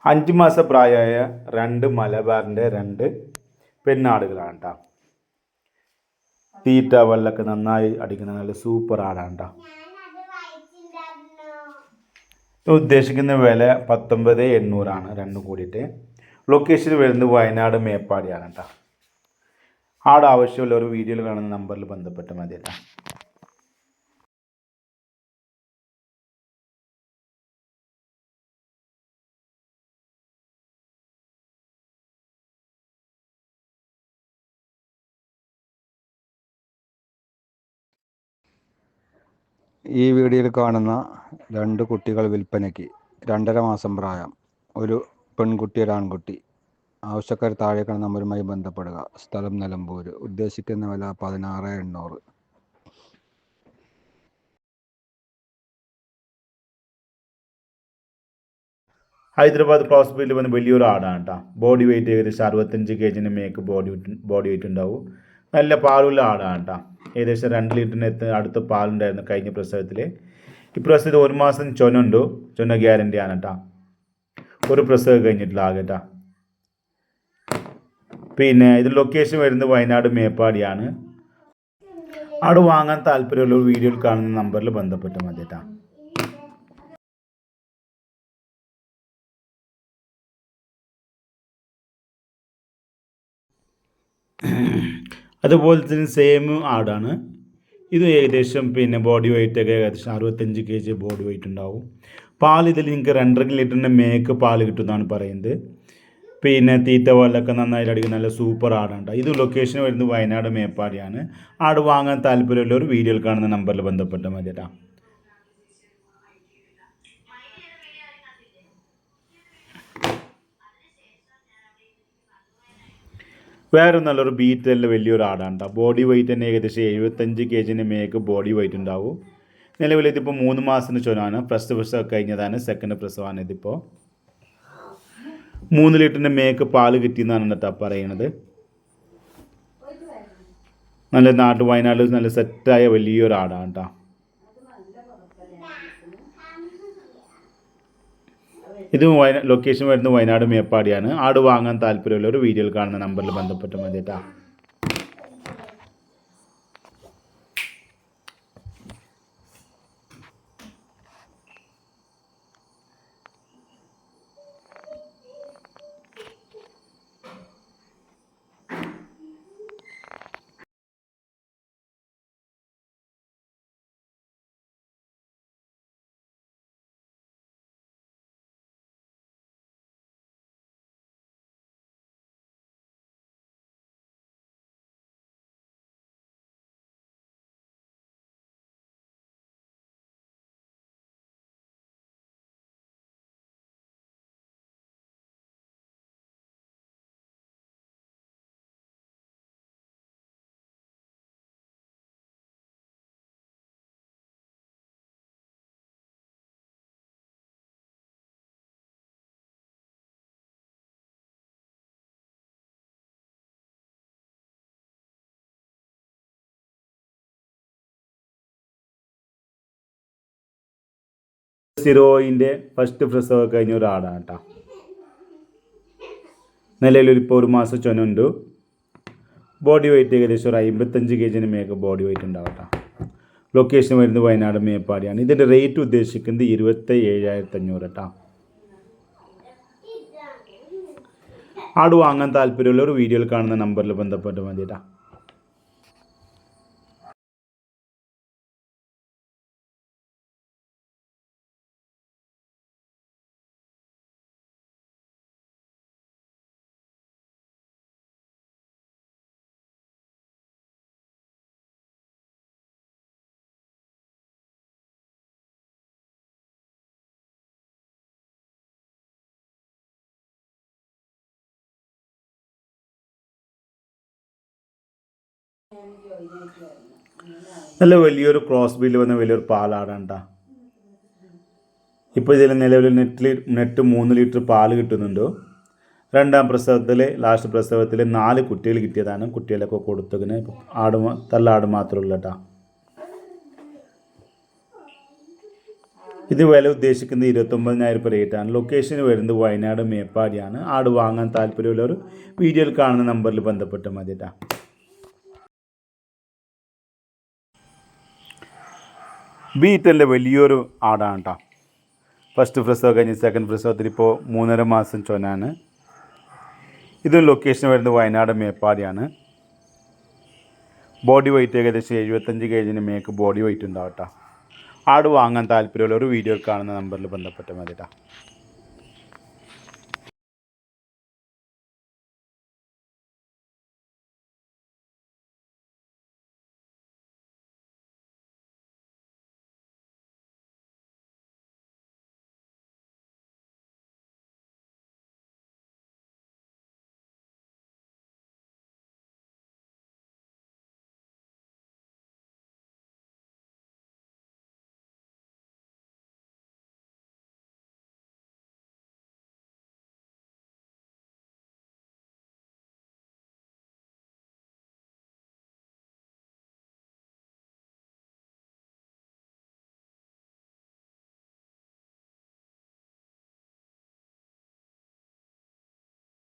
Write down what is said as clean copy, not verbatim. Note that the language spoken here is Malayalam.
5 മാസ പ്രായമായ 2 മലബാറിൻ്റെ 2 പെണ്ണാടുകളാണ് കേട്ടോ. തീറ്റ വെള്ളമൊക്കെ നന്നായി അടിക്കുന്ന നല്ല സൂപ്പർ ആടാണ് കേട്ടോ. ഉദ്ദേശിക്കുന്ന വില 19,800 രണ്ടും കൂടിയിട്ട്. ലൊക്കേഷൻ വരുന്നത് വയനാട് മേപ്പാടിയാണ് കേട്ടോ. ആട് ആവശ്യമുള്ള ഒരു വീഡിയോയിൽ കാണുന്ന നമ്പറിൽ ബന്ധപ്പെട്ട് മതി കേട്ടോ. ഈ വീഡിയോയിൽ കാണുന്ന 2 കുട്ടികൾ വിൽപ്പനയ്ക്ക്. 2.5 മാസം പ്രായം. ഒരു പെൺകുട്ടി, ഒരു ആൺകുട്ടി. ആവശ്യക്കാർ താഴെ കാണുന്ന നമ്പറുമായി ബന്ധപ്പെടുക. സ്ഥലം നിലമ്പൂർ. ഉദ്ദേശിക്കുന്ന വില 16,800. ഹൈദരാബാദ് ക്രോസ് ബ്രീഡിൽ വന്ന് വലിയൊരു ആടാണ് കേട്ടോ. ബോഡി വെയിറ്റ് ഏകദേശം 65 kg മേക്ക് ബോഡി വെയിറ്റ് ഉണ്ടാവും. നല്ല പാലുള്ള ആടാണ് കേട്ടോ. ഏകദേശം 2 ലിറ്ററിന് അടുത്ത് പാലുണ്ടായിരുന്നു കഴിഞ്ഞ പ്രസവത്തിൽ. ഈ പ്രസവത്തിൽ 1 മാസം ചൊനുണ്ട്. ചൊന ഗ്യാരണ്ടി ആണ് കേട്ടോ. ഒരു പ്രസവം കഴിഞ്ഞിട്ടില്ല ആകെ കേട്ടോ. പിന്നെ ഇത് ലൊക്കേഷൻ വരുന്നത് വയനാട് മേപ്പാടിയാണ്. ആട് വാങ്ങാൻ താല്പര്യമുള്ള വീഡിയോയിൽ കാണുന്ന നമ്പറിൽ ബന്ധപ്പെട്ട് മതി കേട്ടോ. അതുപോലെ തന്നെ സെയിം ആടാണ് ഇത്. ഏകദേശം പിന്നെ ബോഡി വെയിറ്റ് ഒക്കെ ഏകദേശം 65 kg ബോഡി വെയിറ്റ് ഉണ്ടാവും. പാൽ ഇതിൽ നിങ്ങൾക്ക് 2.5 ലിറ്ററിൻ്റെ മേക്ക് പാൽ കിട്ടുമെന്നാണ് പറയുന്നത്. പിന്നെ തീറ്റ പോലൊക്കെ നന്നായിട്ട് അടിക്കുന്ന നല്ല സൂപ്പർ ആടാണ്. ഇത് ലൊക്കേഷൻ വരുന്നത് വയനാട് മേപ്പാടിയാണ്. ആട് വാങ്ങാൻ താല്പര്യമുള്ളവർ വീഡിയോയിൽ കാണുന്ന നമ്പറിൽ ബന്ധപ്പെട്ട മതി കേട്ടോ. വേറെ നല്ലൊരു ബീറ്റലിൽ വലിയൊരു ആടാണ് കേട്ടോ. ബോഡി വെയിറ്റ് തന്നെ ഏകദേശം 75 kg മേക്ക് ബോഡി വെയിറ്റ് ഉണ്ടാവും. നിലവിൽ ഇതിപ്പോൾ 3 മാസത്തിന് ചൊനാണ്. ഫസ്റ്റ് പ്രസവം കഴിഞ്ഞതാണ്. സെക്കൻഡ് പ്രസവമാണ് ഇതിപ്പോൾ. 3 ലിറ്ററിൻ്റെ മേക്ക് പാല് കിട്ടിയെന്നാണ് കേട്ടോ പറയണത്. നല്ല വയനാട് നല്ല സെറ്റായ വലിയൊരു ആടാണ് കേട്ടോ. ഇത് ലൊക്കേഷൻ വരുന്നത് വയനാട് മേപ്പാടിയാണ്. ആട് വാങ്ങാൻ താല്പര്യമുള്ളവർ വീഡിയോയിൽ കാണുന്ന നമ്പറിൽ ബന്ധപ്പെട്ട് മതി കേട്ടോ. സിറോയിൻ്റെ ഫസ്റ്റ് പ്രസവം കഴിഞ്ഞ ഒരാടാണ് കേട്ടോ. നിലവിൽ ഇപ്പോൾ 1 മാസം ചൊനുണ്ട്. ബോഡി വെയിറ്റ് ഏകദേശം ഒരു 55 kg മേക്ക് ബോഡി വെയിറ്റ് ഉണ്ടാവും കേട്ടോ. ലൊക്കേഷൻ വരുന്നത് വയനാട് മേപ്പാടിയാണ്. ഇതിൻ്റെ റേറ്റ് ഉദ്ദേശിക്കുന്നത് 27,500 കേട്ടോ. ആട് വാങ്ങാൻ താല്പര്യമുള്ളവർ വീഡിയോയിൽ കാണുന്ന നമ്പറിൽ ബന്ധപ്പെട്ട് മതി കേട്ടോ. നല്ല വലിയൊരു ക്രോസ് ബീഡിൽ വന്ന വലിയൊരു പാലാടാണ് കേട്ടോ. ഇപ്പോൾ ഇതിൽ നിലവിൽ നെറ്റ് 3 ലിറ്റർ പാല് കിട്ടുന്നുണ്ട്. രണ്ടാം പ്രസവത്തിൽ ലാസ്റ്റ് പ്രസവത്തിൽ 4 കുട്ടികൾ കിട്ടിയതാണ്. കുട്ടികളൊക്കെ കൊടുത്തതിന് തള്ളാട് മാത്രമല്ല കേട്ടോ. ഇത് വില ഉദ്ദേശിക്കുന്നത് 29,000 രൂപ റേറ്റാണ്. ലൊക്കേഷൻ വരുന്നത് വയനാട് മേപ്പാടിയാണ്. ആട് വാങ്ങാൻ താല്പര്യമുള്ളവർ വീഡിയോയിൽ കാണുന്ന നമ്പറിൽ ബന്ധപ്പെട്ട് മതി കേട്ടോ. ബീറ്റലിൻ്റെ വലിയൊരു ആടാണ് കേട്ടോ. ഫസ്റ്റ് പ്രസവം കഴിഞ്ഞ് സെക്കൻഡ് പ്രസവത്തിൽ ഇപ്പോൾ 3.5 മാസം ചൊനാണ്. ഇതും ലൊക്കേഷൻ വരുന്നത് വയനാട് മേപ്പാടിയാണ്. ബോഡി വെയിറ്റ് ഏകദേശം 75 kg മേക്ക് ബോഡി വെയിറ്റ് ഉണ്ടാവും കേട്ടോ. ആട് വാങ്ങാൻ താല്പര്യമുള്ളവർ വീഡിയോയിൽ കാണുന്ന നമ്പറിൽ ബന്ധപ്പെട്ട് മതി കേട്ടോ.